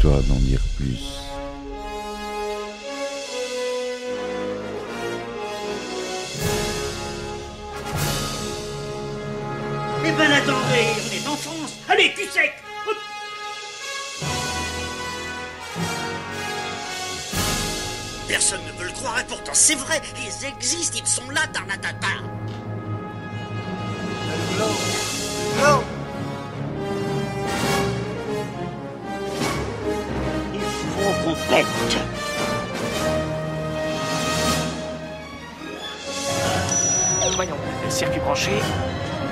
Histoire d'en dire plus. Eh ben attendez, on est en France. Allez, cul sec. Hop. Personne ne veut le croire et pourtant c'est vrai. Ils existent, ils sont là, Tarnatata. Non. Il faut qu'on pète. Voyons, circuit branché,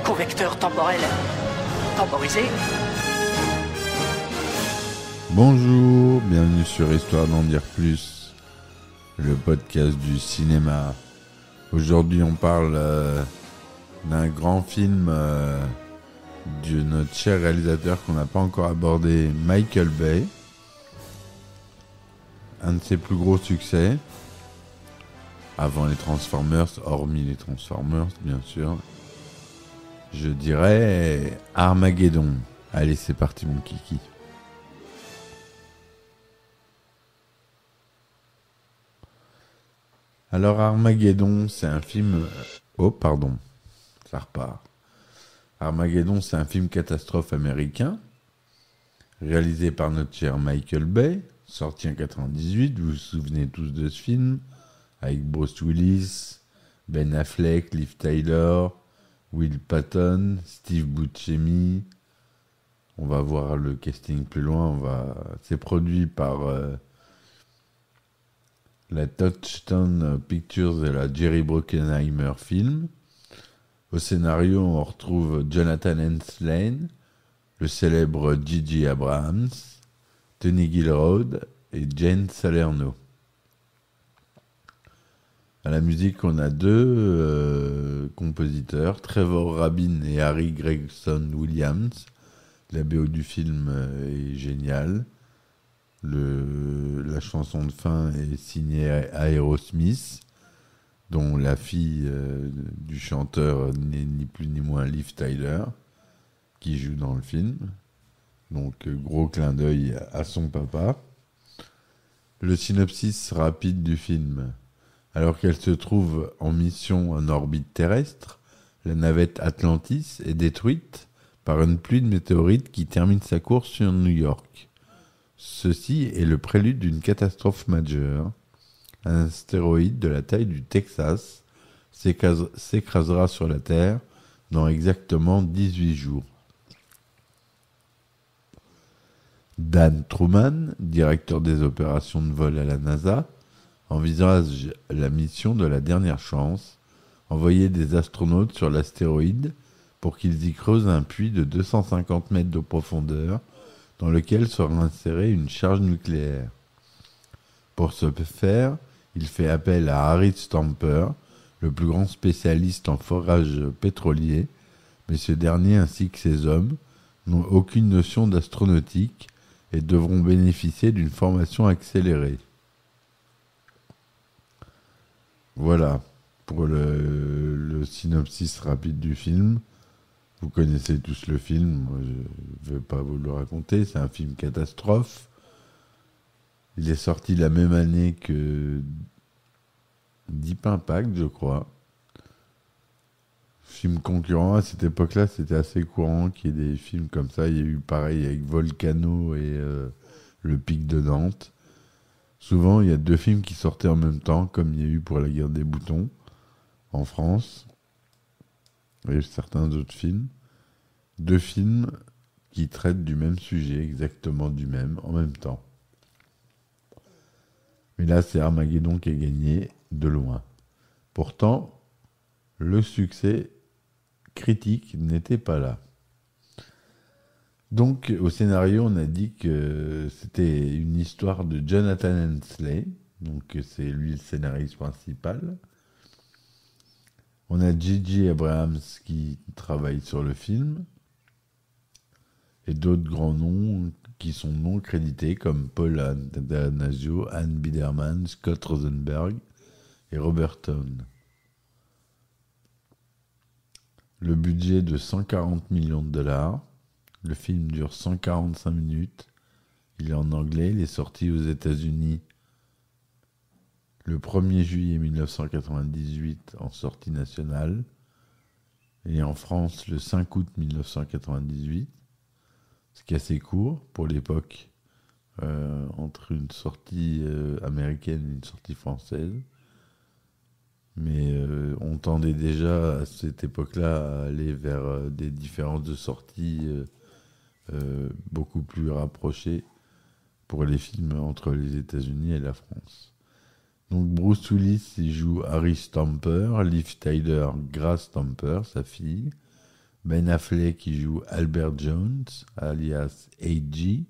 convecteur temporel temporisé. Bonjour, bienvenue sur Histoire d'en dire plus, le podcast du cinéma. Aujourd'hui on parle d'un grand film de notre cher réalisateur qu'on n'a pas encore abordé, Michael Bay. Un de ses plus gros succès, avant les Transformers, hormis les Transformers bien sûr. Je dirais Armageddon. Allez, c'est parti mon kiki. Alors Armageddon, c'est un film... Oh, pardon, ça repart. Armageddon, c'est un film catastrophe américain, réalisé par notre cher Michael Bay, sorti en 98, vous vous souvenez tous de ce film, avec Bruce Willis, Ben Affleck, Liv Tyler, Will Patton, Steve Buscemi. On va voir le casting plus loin. C'est produit par la Touchstone Pictures et la Jerry Bruckheimer Film. Au scénario, on retrouve Jonathan Hensleigh, le célèbre J.J. Abrams, Tony Gilroy et Jane Salerno. À la musique, on a deux compositeurs, Trevor Rabin et Harry Gregson Williams. La BO du film est géniale. La chanson de fin est signée Aerosmith, dont la fille du chanteur n'est ni plus ni moins Liv Tyler, qui joue dans le film. Donc gros clin d'œil à son papa. Le synopsis rapide du film. Alors qu'elle se trouve en mission en orbite terrestre, la navette Atlantis est détruite par une pluie de météorites qui termine sa course sur New York. Ceci est le prélude d'une catastrophe majeure. Un astéroïde de la taille du Texas s'écrasera sur la Terre dans exactement 18 jours. Dan Truman, directeur des opérations de vol à la NASA, envisage la mission de la dernière chance, envoyer des astronautes sur l'astéroïde pour qu'ils y creusent un puits de 250 mètres de profondeur dans lequel sera insérée une charge nucléaire. Pour ce faire, il fait appel à Harry Stamper, le plus grand spécialiste en forage pétrolier, mais ce dernier ainsi que ses hommes n'ont aucune notion d'astronautique et devront bénéficier d'une formation accélérée. Voilà pour le synopsis rapide du film. Vous connaissez tous le film, moi je ne vais pas vous le raconter, c'est un film catastrophe. Il est sorti la même année que Deep Impact, je crois. Film concurrent, à cette époque-là, c'était assez courant qu'il y ait des films comme ça. Il y a eu pareil avec Volcano et Le Pic de Dante. Souvent, il y a deux films qui sortaient en même temps, comme il y a eu pour La Guerre des Boutons en France et certains autres films. Deux films qui traitent du même sujet, exactement du même, en même temps. Mais là, c'est Armageddon qui a gagné de loin. Pourtant, le succès critique n'était pas là. Donc, au scénario, on a dit que c'était une histoire de Jonathan Hensleigh, donc c'est lui le scénariste principal. On a J.J. Abrams qui travaille sur le film, et d'autres grands noms qui sont non crédités, comme Paul Attanasio, Anne Biderman, Scott Rosenberg et Robert Towne. Le budget de 140 millions de dollars. Le film dure 145 minutes. Il est en anglais. Il est sorti aux États-Unis le 1er juillet 1998 en sortie nationale et en France le 5 août 1998, ce qui est assez court pour l'époque, entre une sortie américaine et une sortie française. Mais on tendait déjà à cette époque-là à aller vers des différences de sortie beaucoup plus rapprochées pour les films entre les États-Unis et la France. Donc Bruce Willis, il joue Harry Stamper, Liv Tyler, Grace Stamper, sa fille. Ben Affleck, qui joue Albert Jones, alias A.G.,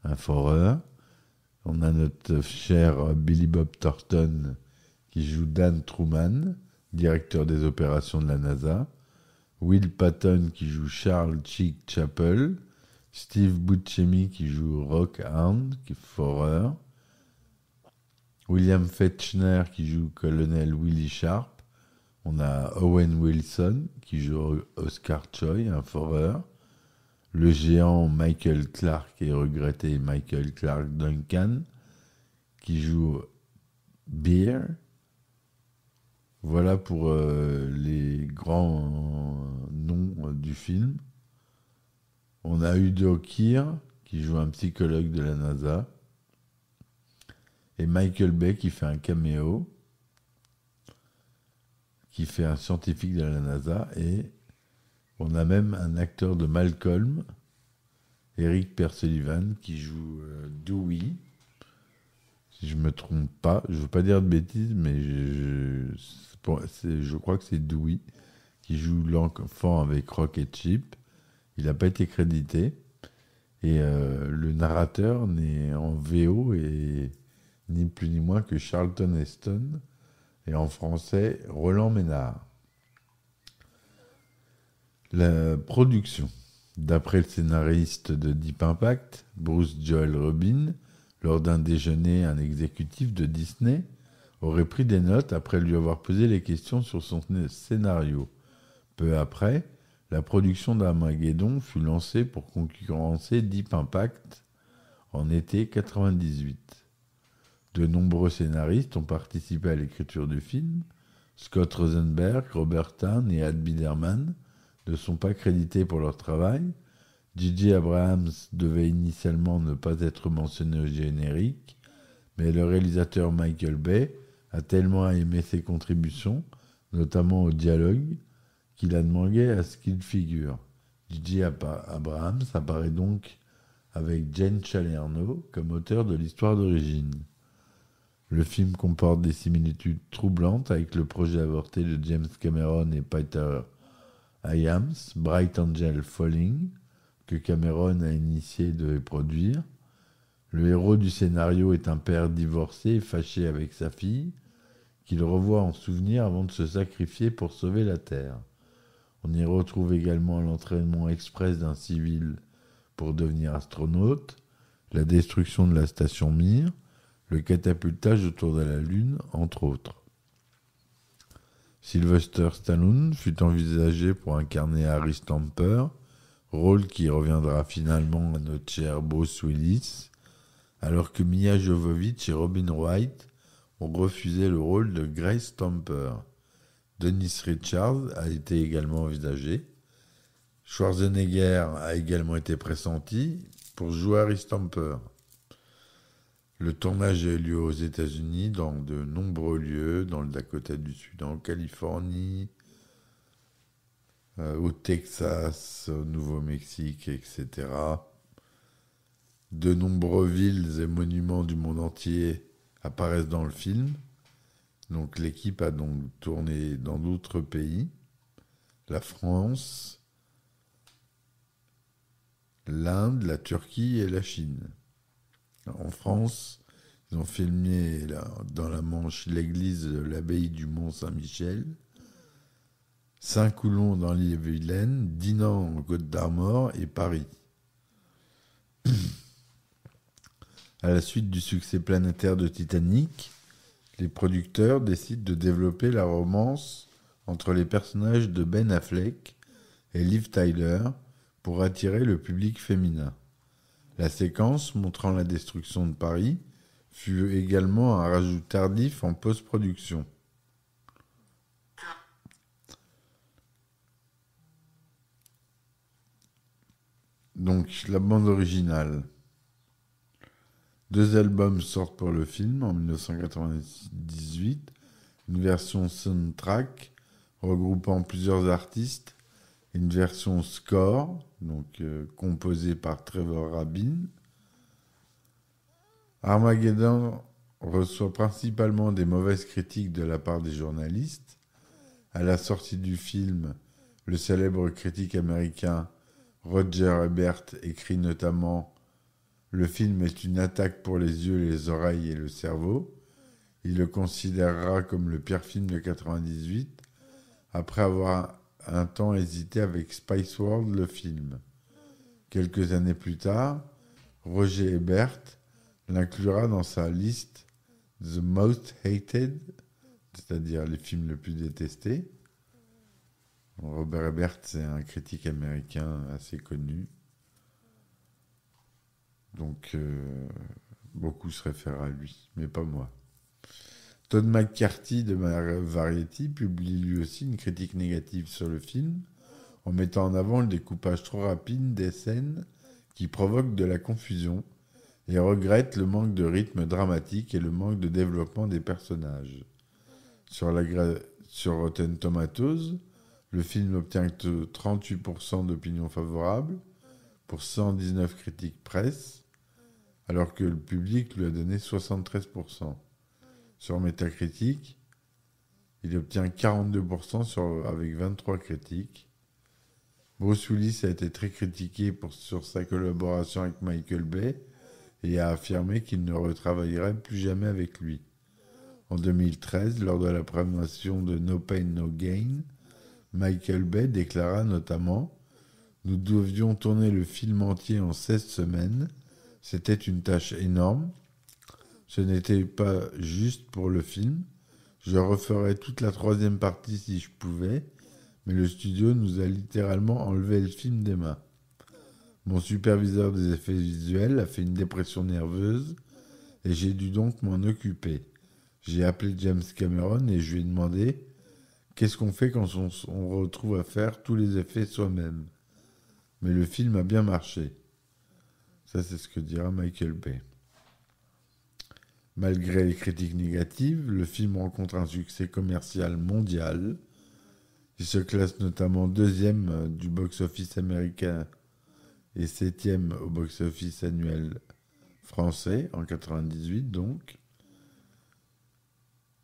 un foreur. On a notre cher Billy Bob Thornton, qui joue Dan Truman, directeur des opérations de la NASA. Will Patton, qui joue Charles Chick Chapel. Steve Buscemi, qui joue Rock Hound, qui est foreur. William Fetchner, qui joue Colonel Willie Sharp. On a Owen Wilson, qui joue Oscar Choi, un foreur. Le géant Michael Clarke et regretté Michael Clarke Duncan, qui joue Bear. Voilà pour les grands noms du film. On a Udo Kier, qui joue un psychologue de la NASA. Et Michael Bay, qui fait un caméo, qui fait un scientifique de la NASA. Et on a même un acteur de Malcolm, Eric Persullivan, qui joue Dewey. Si je ne me trompe pas, je ne veux pas dire de bêtises, mais je crois que c'est Dewey, qui joue l'enfant avec Rock et Chip. Il n'a pas été crédité. Et le narrateur n'est en VO et ni plus ni moins que Charlton Heston, et en français, Roland Ménard. La production. D'après le scénariste de Deep Impact, Bruce Joel Rubin, lors d'un déjeuner, un exécutif de Disney aurait pris des notes après lui avoir posé les questions sur son scénario. Peu après, la production d'Armageddon fut lancée pour concurrencer Deep Impact en été 1998. De nombreux scénaristes ont participé à l'écriture du film. Scott Rosenberg, Robert Towne et Ad Biderman ne sont pas crédités pour leur travail. J.J. Abrams devait initialement ne pas être mentionné au générique, mais le réalisateur Michael Bay a tellement aimé ses contributions, notamment au dialogue, qu'il a demandé à ce qu'il figure. J.J. Abrams apparaît donc avec Jane Salerno comme auteur de l'histoire d'origine. Le film comporte des similitudes troublantes avec le projet avorté de James Cameron et Peter Hyams, Bright Angel Falling, que Cameron a initié de produire. Le héros du scénario est un père divorcé et fâché avec sa fille, qu'il revoit en souvenir avant de se sacrifier pour sauver la Terre. On y retrouve également l'entraînement express d'un civil pour devenir astronaute, la destruction de la station Mir, le catapultage autour de la Lune, entre autres. Sylvester Stallone fut envisagé pour incarner Harry Stamper, rôle qui reviendra finalement à notre cher Bruce Willis, alors que Mia Jovovich et Robin Wright ont refusé le rôle de Grace Stamper. Dennis Richards a été également envisagé. Schwarzenegger a également été pressenti pour jouer Harry Stamper. Le tournage a eu lieu aux États-Unis, dans de nombreux lieux, dans le Dakota du Sud, en Californie, au Texas, au Nouveau-Mexique, etc. De nombreuses villes et monuments du monde entier apparaissent dans le film. Donc l'équipe a donc tourné dans d'autres pays, la France, l'Inde, la Turquie et la Chine. En France, ils ont filmé dans la Manche l'église de l'abbaye du Mont-Saint-Michel, Saint-Coulon dans l'île-et-Vilaine, Dinan en Côte d'Armor et Paris. À la suite du succès planétaire de Titanic, les producteurs décident de développer la romance entre les personnages de Ben Affleck et Liv Tyler pour attirer le public féminin. La séquence montrant la destruction de Paris fut également un rajout tardif en post-production. Donc, la bande originale. 2 albums sortent pour le film en 1998. Une version soundtrack regroupant plusieurs artistes. Une version score, donc composée par Trevor Rabin. Armageddon reçoit principalement des mauvaises critiques de la part des journalistes. À la sortie du film, le célèbre critique américain Roger Ebert écrit notamment « Le film est une attaque pour les yeux, les oreilles et le cerveau ». Il le considérera comme le pire film de 1998, après avoir un temps hésité avec Spice World, le film. Quelques années plus tard, Roger Ebert l'inclura dans sa liste The Most Hated, c'est-à-dire les films les plus détestés. Robert Ebert, c'est un critique américain assez connu. Donc, beaucoup se réfèrent à lui, mais pas moi. Todd McCarthy de Variety publie lui aussi une critique négative sur le film, en mettant en avant le découpage trop rapide des scènes qui provoquent de la confusion et regrette le manque de rythme dramatique et le manque de développement des personnages. Sur Rotten Tomatoes, le film obtient que 38% d'opinions favorables pour 119 critiques presse, alors que le public lui a donné 73%. Sur Metacritic, il obtient 42% avec 23 critiques. Bruce Willis a été très critiqué sur sa collaboration avec Michael Bay et a affirmé qu'il ne retravaillerait plus jamais avec lui. En 2013, lors de la promotion de No Pain No Gain, Michael Bay déclara notamment « Nous devions tourner le film entier en 16 semaines. C'était une tâche énorme. Ce n'était pas juste pour le film. Je referais toute la 3e partie si je pouvais, mais le studio nous a littéralement enlevé le film des mains. Mon superviseur des effets visuels a fait une dépression nerveuse et j'ai dû donc m'en occuper. J'ai appelé James Cameron et je lui ai demandé « Qu'est-ce qu'on fait quand on retrouve à faire tous les effets soi-même ?» Mais le film a bien marché. Ça, c'est ce que dira Michael Bay. Malgré les critiques négatives, le film rencontre un succès commercial mondial. Il se classe notamment 2e du box-office américain et 7e au box-office annuel français, en 1998 donc,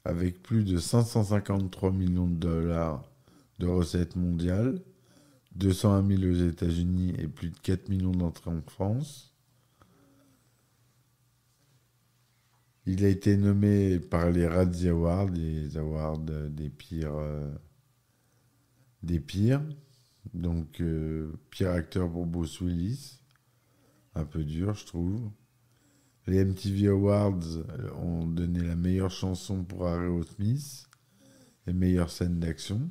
avec plus de 553 millions de dollars de recettes mondiales, 201 000 aux États-Unis et plus de 4 millions d'entrées en France. Il a été nommé par les Razzie Awards, les awards des pires. Donc, pire acteur pour Bruce Willis. Un peu dur, je trouve. Les MTV Awards ont donné la meilleure chanson pour Aerosmith et meilleure scène d'action.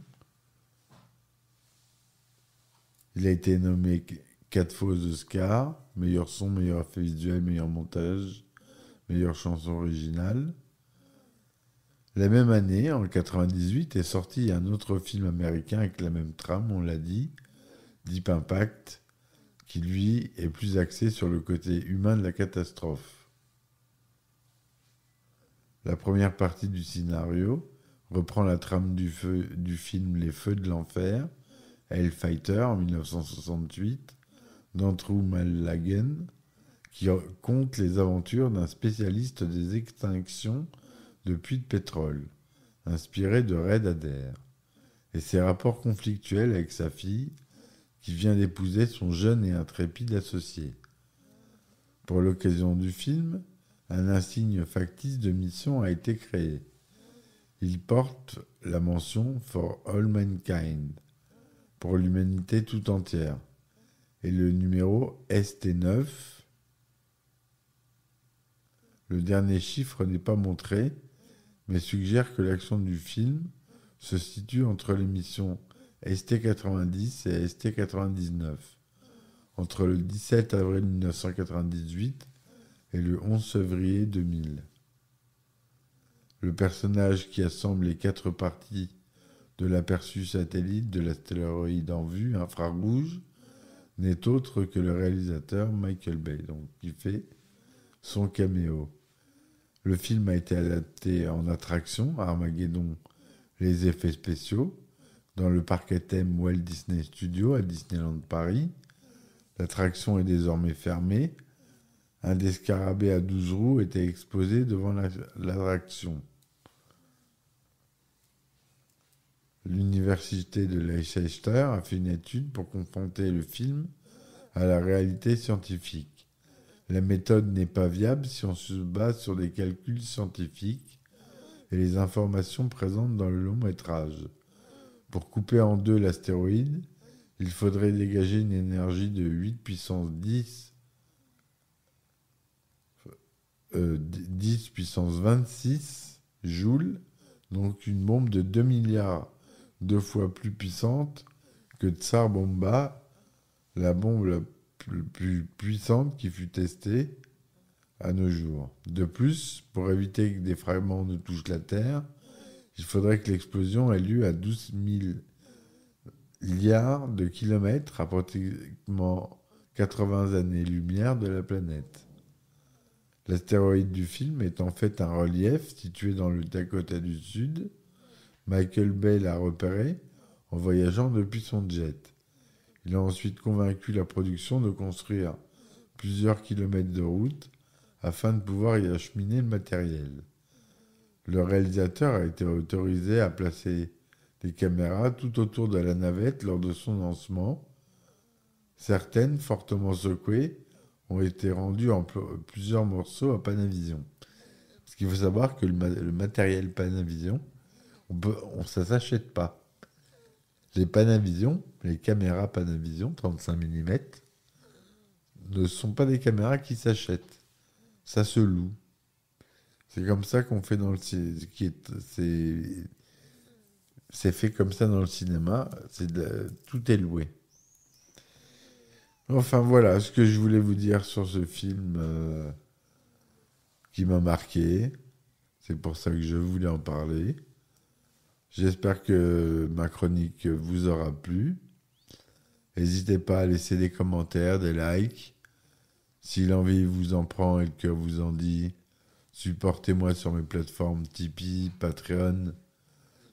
Il a été nommé 4 fois aux Oscars, meilleur son, meilleur effet visuel, meilleur montage, meilleure chanson originale. La même année, en 1998, est sorti un autre film américain avec la même trame, on l'a dit, Deep Impact, qui lui est plus axé sur le côté humain de la catastrophe. La première partie du scénario reprend la trame du film Les Feux de l'Enfer, Hellfighter en 1968, d'Andrew Malagan, qui compte les aventures d'un spécialiste des extinctions de puits de pétrole, inspiré de Red Adair, et ses rapports conflictuels avec sa fille, qui vient d'épouser son jeune et intrépide associé. Pour l'occasion du film, un insigne factice de mission a été créé. Il porte la mention « For All Mankind », pour l'humanité tout entière, et le numéro ST9. Le dernier chiffre n'est pas montré, mais suggère que l'action du film se situe entre les missions ST90 et ST99, entre le 17 avril 1998 et le 11 février 2000. Le personnage qui assemble les 4 parties de l'aperçu satellite de l'astéroïde en vue infrarouge n'est autre que le réalisateur Michael Bay, donc qui fait son caméo. Le film a été adapté en attraction à Armageddon, les effets spéciaux, dans le parc à thème Walt Disney Studios à Disneyland Paris. L'attraction est désormais fermée. Un des scarabées à 12 roues était exposé devant l'attraction. L'université de Leicester a fait une étude pour confronter le film à la réalité scientifique. La méthode n'est pas viable si on se base sur des calculs scientifiques et les informations présentes dans le long métrage. Pour couper en deux l'astéroïde, il faudrait dégager une énergie de 8 puissance 10 puissance 26 joules, donc une bombe de 2 milliards de fois plus puissante que Tsar Bomba, la bombe la plus puissante qui fut testée à nos jours. De plus, pour éviter que des fragments ne touchent la Terre, il faudrait que l'explosion ait lieu à 12 000 milliards de kilomètres, à pratiquement 80 années-lumière de la planète. L'astéroïde du film est en fait un relief situé dans le Dakota du Sud. Michael Bay l'a repéré en voyageant depuis son jet. Il a ensuite convaincu la production de construire plusieurs kilomètres de route afin de pouvoir y acheminer le matériel. Le réalisateur a été autorisé à placer des caméras tout autour de la navette lors de son lancement. Certaines, fortement secouées, ont été rendues en plusieurs morceaux à Panavision. Parce qu'il faut savoir que le matériel Panavision, ça ne s'achète pas. Les Panavision, les caméras Panavision 35 mm, ne sont pas des caméras qui s'achètent. Ça se loue. C'est comme ça qu'on fait dans le cinéma. C'est fait comme ça dans le cinéma. Tout est loué. Enfin voilà ce que je voulais vous dire sur ce film qui m'a marqué. C'est pour ça que je voulais en parler. J'espère que ma chronique vous aura plu. N'hésitez pas à laisser des commentaires, des likes. Si l'envie vous en prend et le cœur vous en dit, supportez-moi sur mes plateformes Tipeee, Patreon.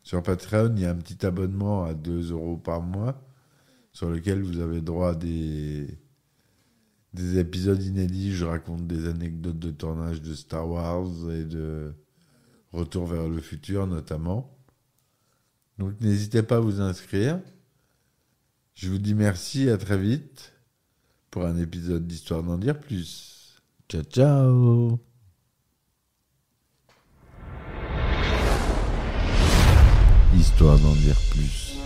Sur Patreon, il y a un petit abonnement à 2 € par mois sur lequel vous avez droit à des épisodes inédits. Je raconte des anecdotes de tournage de Star Wars et de Retour vers le futur notamment. Donc n'hésitez pas à vous inscrire. Je vous dis merci, à très vite pour un épisode d'Histoire d'en dire plus. Ciao, ciao. Histoire d'en dire plus.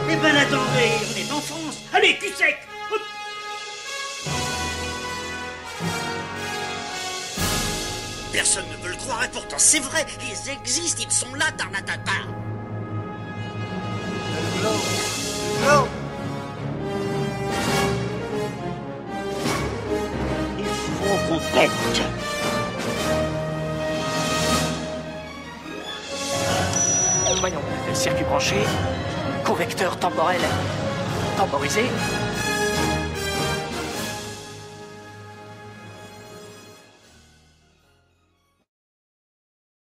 Eh ben attendez, on est en France. Allez, cul sec. Hop. Personne ne veut le croire et pourtant c'est vrai, ils existent, ils sont là, Tarnatata. Non. Il faut qu'on pète. Voyons, circuit branché, convecteur temporel temporisé,